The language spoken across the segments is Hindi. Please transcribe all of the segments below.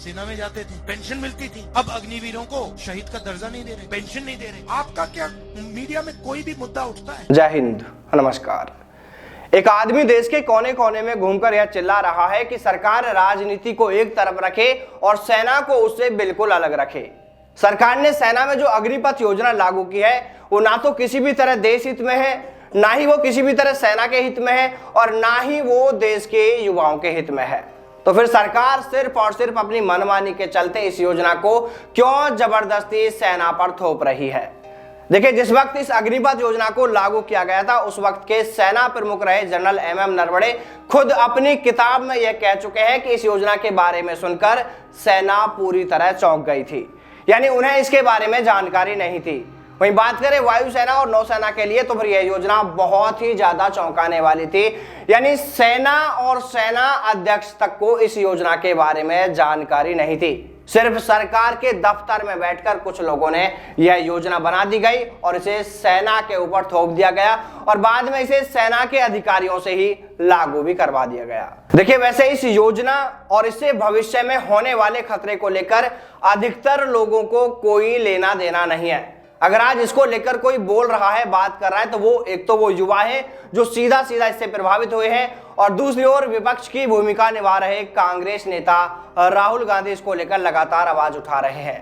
सेना में जाते थे, पेंशन मिलती थी। अब अग्निवीरों को शहीद का दर्जा नहीं दे रहे, पेंशन नहीं दे रहे। आपका क्या मीडिया में कोई भी मुद्दा उठता है? जय हिंद, नमस्कार। एक आदमी देश के कोने कोने में घूमकर यह चिल्ला रहा है कि सरकार राजनीति को एक तरफ रखे और सेना को उससे बिल्कुल अलग रखे। सरकार ने सेना में जो अग्निपथ योजना लागू की है वो ना तो किसी भी तरह देश हित में है, ना ही वो किसी भी तरह सेना के हित में है और ना ही वो देश के युवाओं के हित में है। तो फिर सरकार सिर्फ और सिर्फ अपनी मनमानी के चलते इस योजना को क्यों जबरदस्ती सेना पर थोप रही है? देखिए, जिस वक्त इस अग्निपथ योजना को लागू किया गया था उस वक्त के सेना प्रमुख रहे जनरल एमएम नरवणे खुद अपनी किताब में यह कह चुके हैं कि इस योजना के बारे में सुनकर सेना पूरी तरह चौंक गई थी, यानी उन्हें इसके बारे में जानकारी नहीं थी। वहीं बात करें वायुसेना और नौसेना के लिए तो फिर यह योजना बहुत ही ज्यादा चौंकाने वाली थी, यानी सेना और सेना अध्यक्ष तक को इस योजना के बारे में जानकारी नहीं थी। सिर्फ सरकार के दफ्तर में बैठकर कुछ लोगों ने यह योजना बना दी गई और इसे सेना के ऊपर थोप दिया गया और बाद में इसे सेना के अधिकारियों से ही लागू भी करवा दिया गया। देखिए, वैसे इस योजना और इससे भविष्य में होने वाले खतरे को लेकर अधिकतर लोगों को कोई लेना देना नहीं है। अगर आज इसको लेकर कोई बोल रहा है, बात कर रहा है, तो वो एक तो वो युवा है जो सीधा सीधा इससे प्रभावित हुए हैं और दूसरी ओर विपक्ष की भूमिका निभा रहे कांग्रेस नेता राहुल गांधी इसको लेकर लगातार आवाज उठा रहे हैं।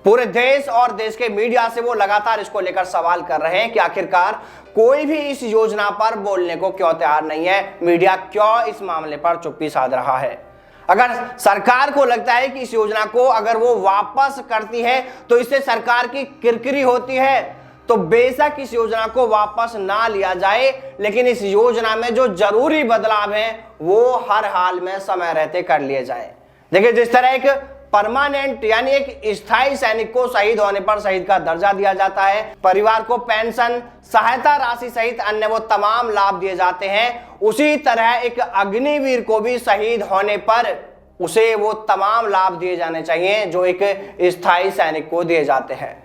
पूरे देश और देश के मीडिया से वो लगातार इसको लेकर सवाल कर रहे हैं कि आखिरकार कोई भी इस योजना पर बोलने को क्यों तैयार नहीं है, मीडिया क्यों इस मामले पर चुप्पी साध रहा है। अगर सरकार को लगता है कि इस योजना को अगर वो वापस करती है तो इससे सरकार की किरकिरी होती है, तो बेशक इस योजना को वापस ना लिया जाए, लेकिन इस योजना में जो जरूरी बदलाव हैं वो हर हाल में समय रहते कर लिए जाए। देखिए, जिस तरह एक परमानेंट यानी एक स्थायी सैनिक को शहीद होने पर शहीद का दर्जा दिया जाता है, परिवार को पेंशन, सहायता राशि सहित अन्य वो तमाम लाभ दिए जाते हैं, उसी तरह एक अग्निवीर को भी शहीद होने पर उसे वो तमाम लाभ दिए जाने चाहिए जो एक स्थायी सैनिक को दिए जाते हैं।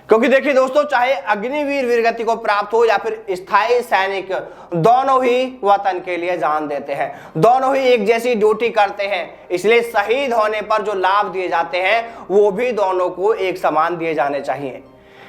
क्योंकि देखिए दोस्तों, चाहे अग्निवीर वीरगति को प्राप्त हो या फिर स्थायी सैनिक, दोनों ही वतन के लिए जान देते हैं, दोनों ही एक जैसी ड्यूटी करते हैं, इसलिए शहीद होने पर जो लाभ दिए जाते हैं वो भी दोनों को एक समान दिए जाने चाहिए।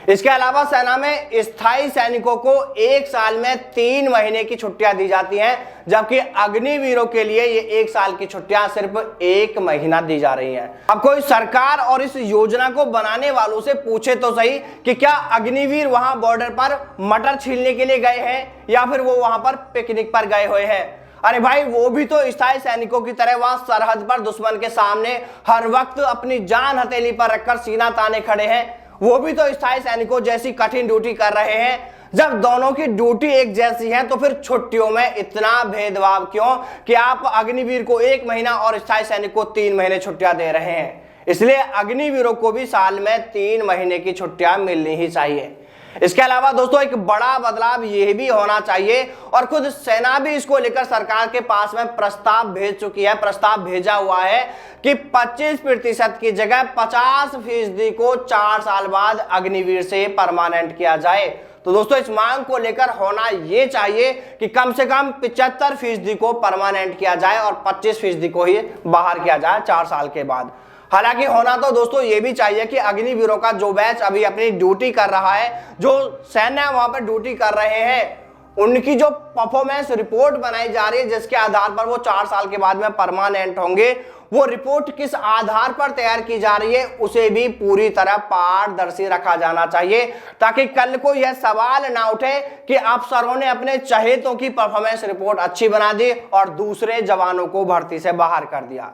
इसके अलावा सेना में स्थायी सैनिकों को एक साल में 3 महीने की छुट्टियां दी जाती हैं, जबकि अग्निवीरों के लिए ये 1 साल की छुट्टियां सिर्फ 1 महीना दी जा रही हैं। अब कोई सरकार और इस योजना को बनाने वालों से पूछे तो सही कि क्या अग्निवीर वहां बॉर्डर पर मटर छीलने के लिए गए हैं या फिर वो वहां पर पिकनिक पर गए हुए हैं? अरे भाई, वो भी तो स्थायी सैनिकों की तरह वहां सरहद पर दुश्मन के सामने हर वक्त अपनी जान हथेली पर रखकर सीना ताने खड़े हैं। वो भी तो स्थायी सैनिकों जैसी कठिन ड्यूटी कर रहे हैं। जब दोनों की ड्यूटी एक जैसी है तो फिर छुट्टियों में इतना भेदभाव क्यों कि आप अग्निवीर को 1 महीना और स्थायी सैनिक को 3 महीने छुट्टियां दे रहे हैं? इसलिए अग्निवीरों को भी साल में 3 महीने की छुट्टियां मिलनी ही चाहिए। इसके अलावा दोस्तों, एक बड़ा बदलाव यह भी होना चाहिए और खुद सेना भी इसको लेकर सरकार के पास में प्रस्ताव भेज चुकी है, प्रस्ताव भेजा हुआ है कि 25% की जगह 50% को 4 साल बाद अग्निवीर से परमानेंट किया जाए। तो दोस्तों, इस मांग को लेकर होना यह चाहिए कि कम से कम 75% को परमानेंट किया जाए और 25% को ही बाहर किया जाए 4 साल के बाद। हालांकि होना तो दोस्तों ये भी चाहिए कि अग्निवीरों का जो बैच अभी अपनी ड्यूटी कर रहा है, जो सैन्य वहां पर ड्यूटी कर रहे हैं, उनकी जो परफॉर्मेंस रिपोर्ट बनाई जा रही है जिसके आधार पर वो 4 साल के बाद में परमानेंट होंगे, वो रिपोर्ट किस आधार पर तैयार की जा रही है उसे भी पूरी तरह पारदर्शी रखा जाना चाहिए, ताकि कल को यह सवाल ना उठे कि अफसरों ने अपने चहेतों की परफॉर्मेंस रिपोर्ट अच्छी बना दी और दूसरे जवानों को भर्ती से बाहर कर दिया।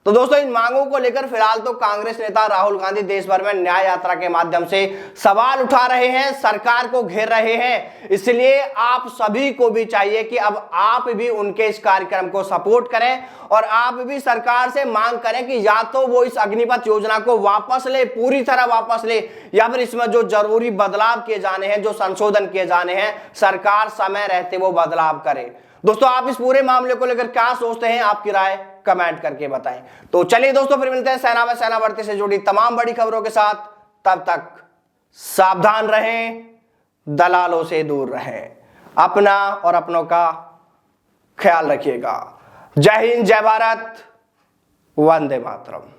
तो दोस्तों, इन मांगों को लेकर फिलहाल तो कांग्रेस नेता राहुल गांधी देश भर में न्याय यात्रा के माध्यम से सवाल उठा रहे हैं, सरकार को घेर रहे हैं। इसलिए आप सभी को भी चाहिए कि अब आप भी उनके इस कार्यक्रम को सपोर्ट करें और आप भी सरकार से मांग करें कि या तो वो इस अग्निपथ योजना को वापस ले, पूरी तरह वापस ले, या फिर इसमें जो जरूरी बदलाव किए जाने हैं, जो संशोधन किए जाने हैं, सरकार समय रहते वो बदलाव करे। दोस्तों, आप इस पूरे मामले को लेकर क्या सोचते हैं, आपकी राय कमेंट करके बताएं। तो चलिए दोस्तों, फिर मिलते हैं सेना में सेना भर्ती से जुड़ी तमाम बड़ी खबरों के साथ। तब तक सावधान रहें, दलालों से दूर रहें, अपना और अपनों का ख्याल रखिएगा। जय हिंद, जय भारत, वंदे मातरम।